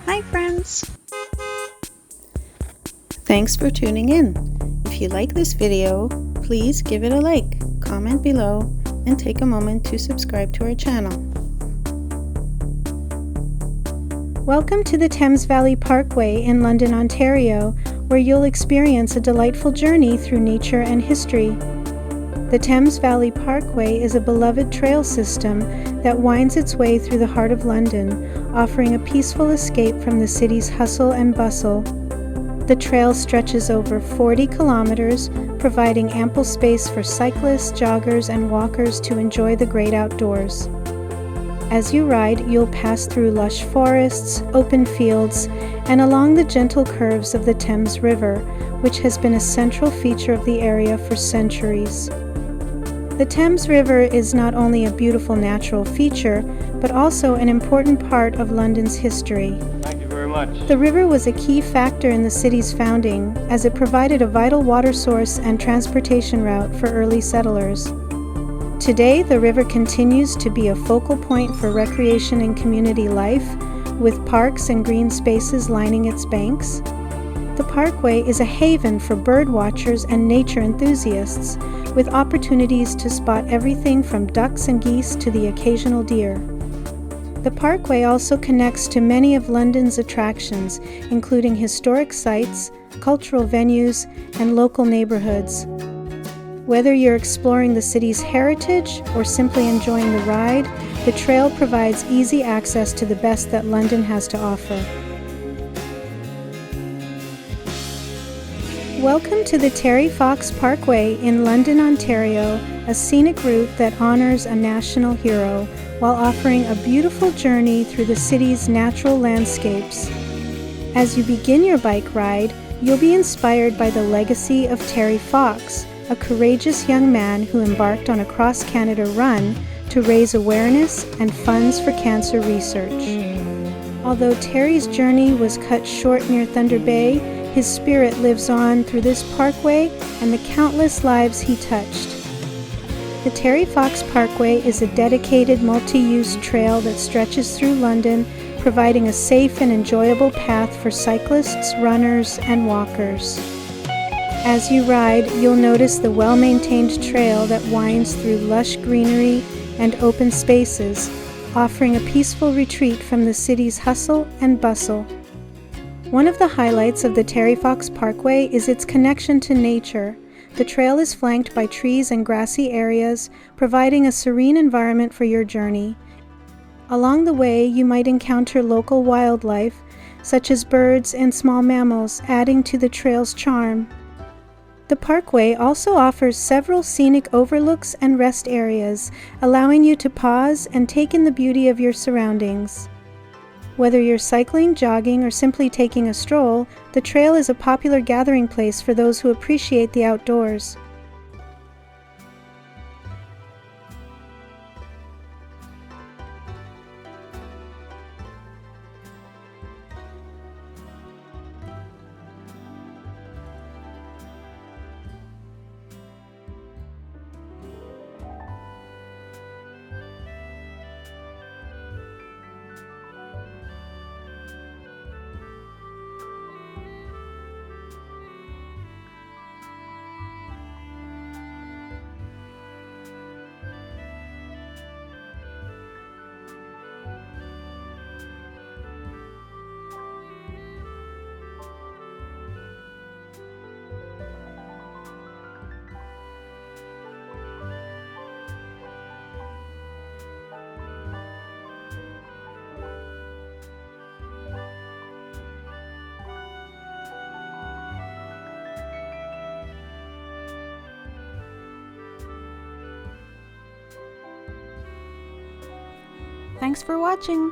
Hi friends! Thanks for tuning in. If you like this video, please give it a like, comment below, and take a moment to subscribe to our channel. Welcome to the Thames Valley Parkway in London, Ontario, where you'll experience a delightful journey through nature and history. The Thames Valley Parkway is a beloved trail system that winds its way through the heart of London, offering a peaceful escape from the city's hustle and bustle. The trail stretches over 40 kilometers, providing ample space for cyclists, joggers, and walkers to enjoy the great outdoors. As you ride, you'll pass through lush forests, open fields, and along the gentle curves of the Thames River, which has been a central feature of the area for centuries. The Thames River is not only a beautiful natural feature, but also an important part of London's history. Thank you very much. The river was a key factor in the city's founding, as it provided a vital water source and transportation route for early settlers. Today, the river continues to be a focal point for recreation and community life, with parks and green spaces lining its banks. The parkway is a haven for bird watchers and nature enthusiasts, with opportunities to spot everything from ducks and geese to the occasional deer. The parkway also connects to many of London's attractions, including historic sites, cultural venues, and local neighborhoods. Whether you're exploring the city's heritage or simply enjoying the ride, the trail provides easy access to the best that London has to offer. Welcome to the Terry Fox Parkway in London, Ontario, a scenic route that honors a national hero while offering a beautiful journey through the city's natural landscapes. As you begin your bike ride, you'll be inspired by the legacy of Terry Fox, a courageous young man who embarked on a cross-Canada run to raise awareness and funds for cancer research. Although Terry's journey was cut short near Thunder Bay, his spirit lives on through this parkway and the countless lives he touched. The Terry Fox Parkway is a dedicated multi-use trail that stretches through London, providing a safe and enjoyable path for cyclists, runners, and walkers. As you ride, you'll notice the well-maintained trail that winds through lush greenery and open spaces, offering a peaceful retreat from the city's hustle and bustle. One of the highlights of the Terry Fox Parkway is its connection to nature. The trail is flanked by trees and grassy areas, providing a serene environment for your journey. Along the way, you might encounter local wildlife, such as birds and small mammals, adding to the trail's charm. The parkway also offers several scenic overlooks and rest areas, allowing you to pause and take in the beauty of your surroundings. Whether you're cycling, jogging, or simply taking a stroll, the trail is a popular gathering place for those who appreciate the outdoors. Thanks for watching!